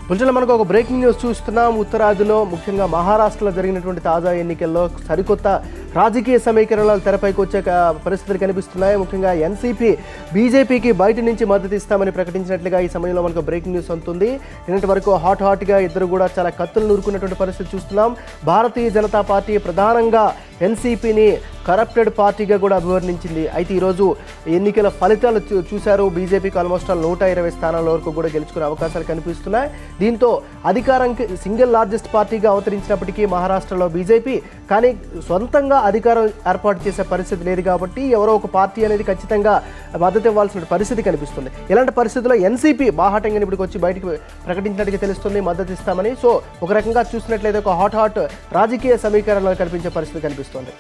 బులెటిన్లో మనకు ఒక బ్రేకింగ్ న్యూస్ చూస్తున్నాం. ఉత్తరాదిలో ముఖ్యంగా మహారాష్ట్రలో జరిగినటువంటి తాజా ఎన్నికల్లో సరికొత్త రాజకీయ సమీకరణలు తెరపైకి వచ్చే పరిస్థితులు కనిపిస్తున్నాయి. ముఖ్యంగా ఎన్సీపీ బీజేపీకి బయట నుంచి మద్దతు ఇస్తామని ప్రకటించినట్లుగా ఈ సమయంలో మనకు బ్రేకింగ్ న్యూస్ అందుతుంది. నిన్నటి వరకు హాట్గా ఇద్దరు కూడా చాలా కత్తులు నూరుకున్నటువంటి పరిస్థితి చూస్తున్నాం. భారతీయ జనతా పార్టీ ప్రధానంగా ఎన్సీపీని కరప్టెడ్ పార్టీగా కూడా అభివర్ణించింది. అయితే ఈరోజు ఎన్నికల ఫలితాలు చూశారు. బీజేపీకి ఆల్మోస్ట్ 120 స్థానాల వరకు కూడా గెలుచుకునే అవకాశాలు కనిపిస్తున్నాయి. దీంతో అధికారానికి సింగిల్ లార్జెస్ట్ పార్టీగా అవతరించినప్పటికీ మహారాష్ట్రలో బీజేపీ కానీ సొంతంగా అధికారం ఏర్పాటు చేసే పరిస్థితి లేదు కాబట్టి ఎవరో ఒక పార్టీ అనేది ఖచ్చితంగా మద్దతు ఇవ్వాల్సిన పరిస్థితి కనిపిస్తుంది. ఇలాంటి పరిస్థితుల్లో ఎన్సీపీ బాహాటంగా ఇప్పటికి వచ్చి బయటకు ప్రకటించినట్టుగా తెలుస్తుంది మద్దతు ఇస్తామని. సో ఒక రకంగా చూసినట్లయితే ఒక హాట్ రాజకీయ సమీకరణలు కనిపించే పరిస్థితి కనిపిస్తుంది.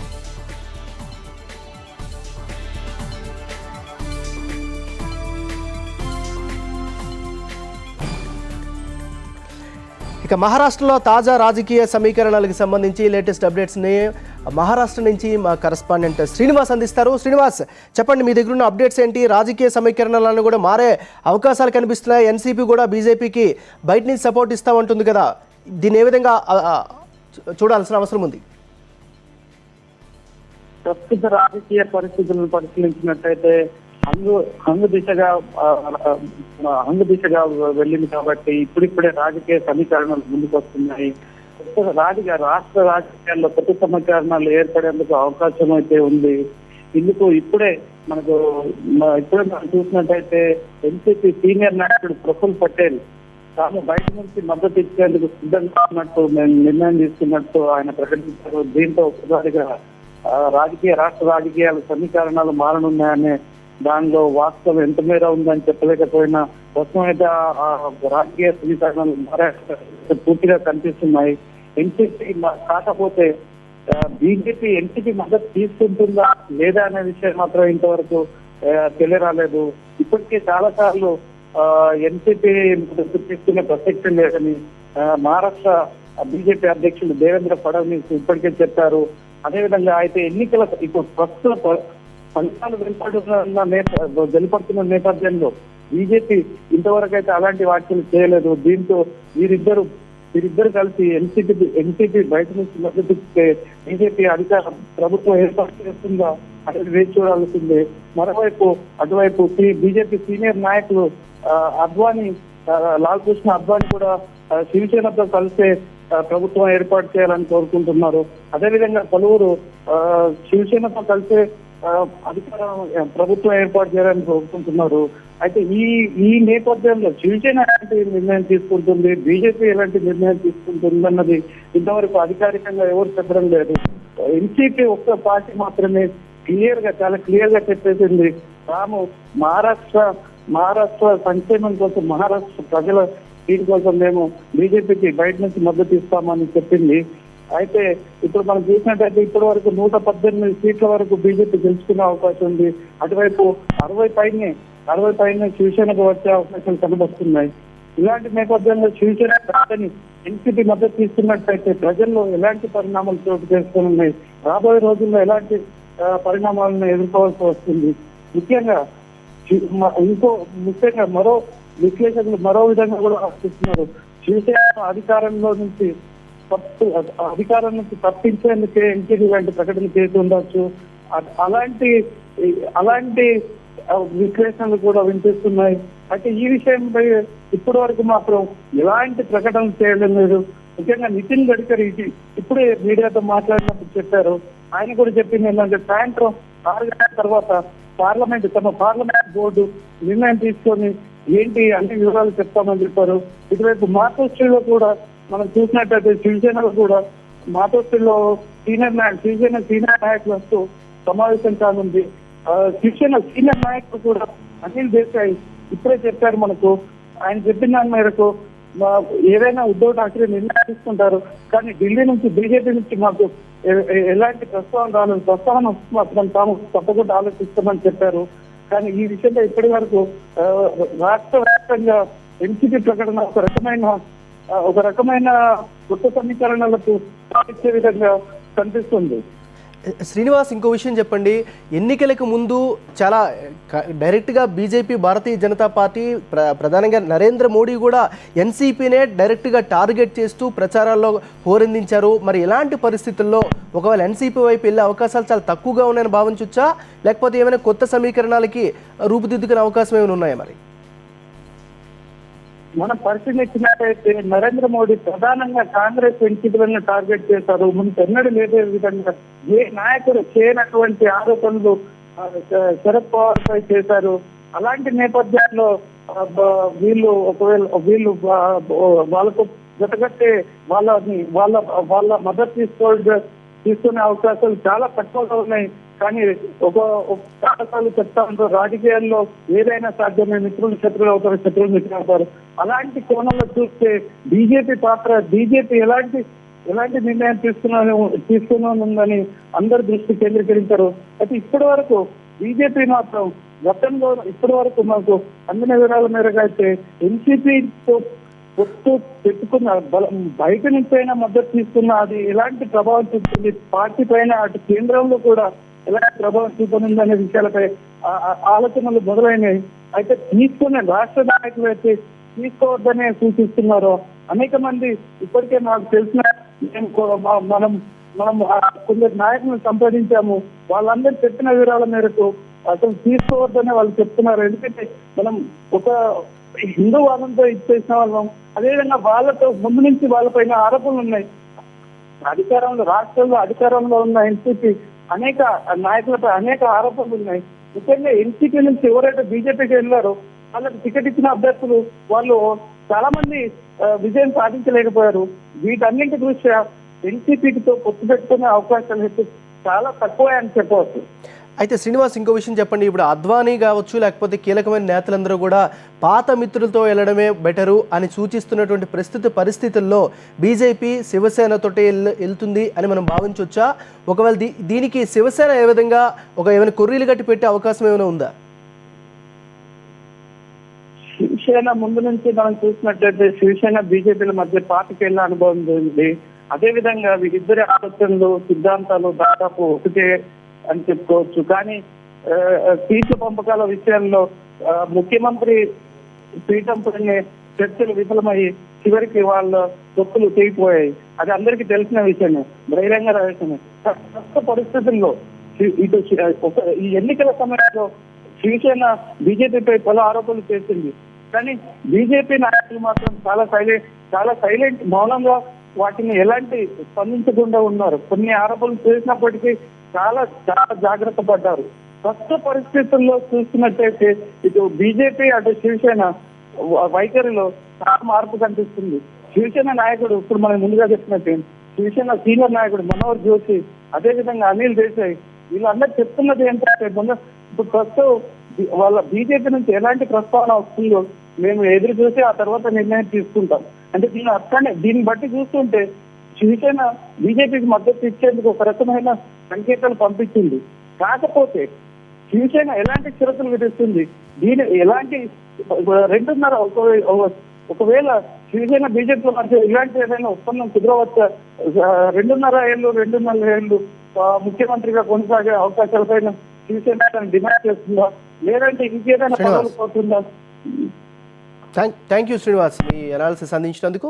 ఇక మహారాష్ట్రలో తాజా రాజకీయ సమీకరణలకు సంబంధించి లేటెస్ట్ అప్డేట్స్ని మహారాష్ట్ర నుంచి మా కరెస్పాండెంట్ శ్రీనివాస్ అందిస్తారు. శ్రీనివాస్, చెప్పండి, మీ దగ్గర ఉన్న అప్డేట్స్ ఏంటి? రాజకీయ సమీకరణలను కూడా మారే అవకాశాలు కనిపిస్తున్నాయి. ఎన్సీపీ కూడా బీజేపీకి బయట నుంచి సపోర్ట్ ఇస్తామంటుంది కదా, దీన్ని ఏ విధంగా చూడాల్సిన అవసరం ఉంది? ప్రస్తుత రాజకీయ పరిస్థితులను పరిశీలించినట్టయితే హంగు దిశగా వెళ్ళింది కాబట్టి ఇప్పుడిప్పుడే రాజకీయ సమీకరణలు ముందుకు వస్తున్నాయి. రాష్ట్ర రాజకీయాల్లో కొత్త సమీకరణాలు ఏర్పడేందుకు అవకాశం అయితే ఉంది. ఇందుకు ఇప్పుడే మనం చూసినట్టయితే ఎన్సీపీ సీనియర్ నాయకుడు ప్రఫుల్ పటేల్ తాము బయట నుంచి మద్దతు ఇచ్చేందుకు సిద్ధంగా ఉన్నట్టు నిర్ణయం తీసుకున్నట్టు ఆయన ప్రకటించారు. దీంతో ఒకసారిగా రాష్ట్ర రాజకీయాల సమీకరణాలు మారనున్నాయనే దానిలో వాస్తవం ఎంత మేర ఉందని చెప్పలేకపోయినా ప్రస్తుతం అయితే రాజకీయ సమీకరణాలు పూర్తిగా కనిపిస్తున్నాయి. ఎన్సీపీ కాకపోతే బీజేపీ ఎన్సీపీ మద్దతు తీసుకుంటుందా లేదా అనే విషయం మాత్రం ఇంతవరకు తెలియరాలేదు. ఇప్పటికే చాలా సార్లు ఎన్సీపీ మద్దతు తీసుకునే ప్రసక్తి లేదని మహారాష్ట్ర బీజేపీ అధ్యక్షుడు దేవేంద్ర ఫడ్నవీస్ ఇప్పటికే చెప్పారు. అదేవిధంగా అయితే ఎన్నికల ఇప్పుడు ప్రస్తుత ఫలితాలు వెలుపడుతున్న నేపథ్యంలో బీజేపీ ఇంతవరకు అయితే అలాంటి వ్యాఖ్యలు చేయలేదు. దీంతో వీరిద్దరు కలిసి ఎన్సీపీ బయట నుంచి మద్దతు ఇస్తే బీజేపీ అధికార ప్రభుత్వం ఏర్పాటు చేస్తుందా అనేది వేచి చూడాల్సిందే. మరోవైపు అటువైపు బీజేపీ సీనియర్ నాయకులు లాల్ కృష్ణ అద్వానీ కూడా శివసేనతో కలిసే ప్రభుత్వం ఏర్పాటు చేయాలని కోరుకుంటున్నారు. అదేవిధంగా పలువురు శివసేనతో కలిసే అధికార ప్రభుత్వం ఏర్పాటు చేయాలని కోరుకుంటున్నారు. అయితే ఈ నేపథ్యంలో శివసేన ఎలాంటి నిర్ణయం తీసుకుంటుంది, బీజేపీ ఎలాంటి నిర్ణయం తీసుకుంటుంది అన్నది ఇంతవరకు అధికారికంగా ఎవరు చెప్పడం లేదు. ఎన్సీపీ ఒక్క పార్టీ మాత్రమే చాలా క్లియర్ గా చెప్పేసింది, తాము మహారాష్ట్ర సంక్షేమం కోసం, మహారాష్ట్ర ప్రజల దీనికోసం మేము బీజేపీకి బయట నుంచి మద్దతు ఇస్తామని చెప్పింది. అయితే ఇప్పుడు మనం చూసినట్టయితే ఇప్పటి వరకు 118 సీట్ల వరకు బీజేపీ గెలుచుకునే అవకాశం ఉంది. అటువైపు 60 పైనే శివసేనకు వచ్చే అవకాశాలు కనబడుతున్నాయి. ఇలాంటి నేపథ్యంలో శివసేన కాదని ఎన్సీపీ మద్దతు తీసుకున్నట్టయితే ప్రజల్లో ఎలాంటి పరిణామాలు చోటు చేసుకున్నాయి, రాబోయే రోజుల్లో ఎలాంటి పరిణామాలను ఎదుర్కోవాల్సి వస్తుంది. ముఖ్యంగా మరో విశ్లేషకులు మరో విధంగా కూడా ఆలోచిస్తున్నారు. శివసేన అధికారం నుంచి తప్పించేందుకే ఎన్సీపీ లాంటి ప్రకటన చేసి ఉండొచ్చు. అలాంటి విశ్లేషణలు కూడా వినిపిస్తున్నాయి. అయితే ఈ విషయంపై ఇప్పటి వరకు మాత్రం ఎలాంటి ప్రకటనలు చేయడం లేదు. ముఖ్యంగా నితిన్ గడ్కరీ ఇప్పుడే మీడియాతో మాట్లాడినప్పుడు చెప్పారు. ఆయన కూడా చెప్పింది ఏంటంటే సాయంత్రం 6 గంటల తర్వాత తమ పార్లమెంట్ బోర్డు నిర్ణయం తీసుకొని ఏంటి అన్ని వివరాలు చెప్తామని చెప్పారు. ఇటువైపు మాతోశ్రీలో కూడా మనం చూసినట్టయితే శివసేనలో కూడా మాతోశ్రీలో శివసేన సీనియర్ నాయకులతో సమావేశం కానుంది. శివసేన సీనియర్ నాయకులు కూడా అనిల్ దేశాయ్ ఇప్పుడే చెప్పారు మనకు. ఆయన చెప్పిన దాని మేరకు ఏదైనా ఉద్ధవ్ ఠాక్రే నిర్ణయం తీసుకుంటారు, కానీ ఢిల్లీ నుంచి బీజేపీ నుంచి మాకు ఎలాంటి ప్రస్తావన రాలేదు, ప్రస్తావన మాత్రం తాము తప్పకుండా ఆలోచిస్తామని చెప్పారు. కానీ ఈ విషయంలో ఇప్పటి వరకు రాష్ట్ర వ్యాప్తంగా ఎన్సీపీ ప్రకటన ఒక రకమైన కొత్త సమీకరణలకు ఇచ్చే విధంగా కనిపిస్తుంది. శ్రీనివాస్, ఇంకో విషయం చెప్పండి. ఎన్నికలకు ముందు చాలా డైరెక్ట్గా బీజేపీ, భారతీయ జనతా పార్టీ, ప్రధానంగా నరేంద్ర మోడీ కూడా ఎన్సీపీనే డైరెక్ట్గా టార్గెట్ చేస్తూ ప్రచారాల్లో హోరెందించారు. మరి ఎలాంటి పరిస్థితుల్లో ఒకవేళ ఎన్సీపీ వైపు వెళ్ళే అవకాశాలు చాలా తక్కువగా ఉన్నాయని భావించవచ్చా, లేకపోతే ఏమైనా కొత్త సమీకరణాలకి రూపుదిద్దుకునే అవకాశం ఏమైనా ఉన్నాయా? మరి మనం పరిశీలించినట్టయితే నరేంద్ర మోడీ ప్రధానంగా కాంగ్రెస్ ఎన్నికలను టార్గెట్ చేశారు. ముందు ఎన్నడూ లేదే విధంగా ఏ నాయకుడు చేయనటువంటి ఆరోపణలు శరద్ పవార్ పై చేశారు. అలాంటి నేపథ్యాల్లో వీళ్ళు వాళ్ళకు జతగట్టే వాళ్ళ మద్దతు తీసుకునే అవకాశాలు చాలా తక్కువగా ఉన్నాయి. కానీ చాలాసార్లు చెప్తా ఉంటారు, రాజకీయాల్లో ఏదైనా సాధ్యమే, మిత్రులు శత్రువులు అవుతారు, శత్రువులు మిత్రులు అవుతారు. అలాంటి కోణంలో చూస్తే బీజేపీ ఎలాంటి నిర్ణయం తీసుకున్నదని అందరు దృష్టి కేంద్రీకరించారు. అయితే ఇప్పటి వరకు బీజేపీ మాత్రం గతంలో ఇప్పటి వరకు మాకు అందిన వివరాల మేరకు అయితే ఎన్సీపీతో పొత్తు పెట్టుకున్న బయట నుంచి అయినా మద్దతు తీసుకున్న అది ఎలాంటి ప్రభావం చూపుతుంది, పార్టీ పైన అటు కేంద్రంలో కూడా ఎలాంటి ప్రభావం చూపనుంది అనే విషయాలపై ఆలోచనలు మొదలైనవి. అయితే తీసుకునే రాష్ట్ర నాయకులు అయితే తీసుకోవద్దనే సూచిస్తున్నారు. అనేక మంది ఇప్పటికే మాకు తెలిసిన మనం కొందరు నాయకులను సంప్రదించాము. వాళ్ళందరూ చెప్పిన వివరాల మేరకు అసలు తీసుకోవద్దనే వాళ్ళు చెప్తున్నారు. ఎందుకంటే మనం ఒక హిందూ వాదంతో ఇచ్చేసిన వాళ్ళం, అదేవిధంగా వాళ్ళతో ముందు నుంచి వాళ్ళపైన ఆరోపణలు ఉన్నాయి. రాష్ట్రంలో అధికారంలో ఉన్న ఎన్సీపీ అనేక నాయకులపై అనేక ఆరోపణలు ఉన్నాయి. ముఖ్యంగా ఎన్సీపీ నుంచి ఎవరైతే బీజేపీకి వెళ్ళారో వాళ్ళకి టికెట్ ఇచ్చిన అభ్యర్థులు వాళ్ళు చాలా మంది విజయం సాధించలేకపోయారు. వీటన్నింటి దృష్ట్యా ఎన్సీపీతో పొత్తు పెట్టుకునే అవకాశాలు చాలా తక్కువ అని చెప్పవచ్చు. అయితే శ్రీనివాస్, ఇంకో విషయం చెప్పండి. ఇప్పుడు అద్వానీ కావచ్చు, లేకపోతే కీలకమైన నేతలందరూ కూడా పాత మిత్రులతో వెళ్ళడమే బెటరు అని సూచిస్తున్నటువంటి పరిస్థితుల్లో బీజేపీ శివసేనతోటి వెళ్తుంది అని మనం భావించవచ్చా? ఒకవేళ దీనికి శివసేన ఏ విధంగా ఏమైనా కొర్రీలు కట్టి పెట్టే అవకాశం ఏమైనా ఉందా? శివసేన ముందు నుంచి మనం చూసినట్లయితే శివసేన బీజేపీల మధ్య పాతికేళ్ల అనుభవం ఉంది. అదేవిధంగా వీరిద్దరి ఆలోచనలు, సిద్ధాంతాలు దాదాపు ఒకటే అని చెప్పుకోవచ్చు. కానీ సీట్ల పంపకాల విషయంలో ముఖ్యమంత్రి పీఠం పైన చర్చలు విఫలమయ్యి చివరికి వాళ్ళ పొత్తులు తెగిపోయాయి. అది అందరికీ తెలిసిన విషయమే, బహిరంగ రహస్యమే. ప్రస్తుత పరిస్థితుల్లో ఇటు ఈ ఎన్నికల సమయంలో శివసేన బీజేపీపై పలు ఆరోపణలు చేసింది. కానీ బీజేపీ నాయకులు మాత్రం చాలా సైలెంట్ మౌనంగా వాటిని ఎలాంటి స్పందించకుండా ఉన్నారు. కొన్ని ఆరోపణలు చేసినప్పటికీ చాలా జాగ్రత్త పడ్డారు. ప్రస్తుత పరిస్థితుల్లో చూస్తున్నట్టయితే ఇటు బీజేపీ అటు శివసేన వైఖరిలో చాలా మార్పు కనిపిస్తుంది. శివసేన నాయకుడు ఇప్పుడు మనం ముందుగా చెప్పినట్టు శివసేన సీనియర్ నాయకుడు మనోహర్ జోషి, అదేవిధంగా అనిల్ దేశాయ్, వీళ్ళందరూ చెప్తున్నది ఏంటంటే ఇప్పుడు ప్రస్తుతం వాళ్ళ బీజేపీ నుంచి ఎలాంటి ప్రస్తావన వస్తుందో మేము ఎదురు చూసి ఆ తర్వాత నిర్ణయం తీసుకుంటాం. అంటే దీన్ని బట్టి చూస్తుంటే శివసేన బీజేపీకి మద్దతు ఇచ్చేందుకు ఒక రకమైన సంకేతాలు పంపించింది. కాకపోతే శివసేన ఎలాంటి షరతులు విధిస్తుంది, దీని ఎలాంటి 2.5 ఒకవేళ శివసేన బీజేపీ మధ్య ఇలాంటి ఏదైనా ఒప్పందం కుదరవచ్చా? 2.5 ఏళ్ళు ముఖ్యమంత్రిగా కొనసాగే అవకాశాలపైన శివసేన డిమాండ్ చేస్తుందా, లేదంటే ఇంకేదైనా పదవులు పోతుందా? థ్యాంక్ యూ శ్రీనివాస్, మీ అనాలిసిస్ అందించినందుకు.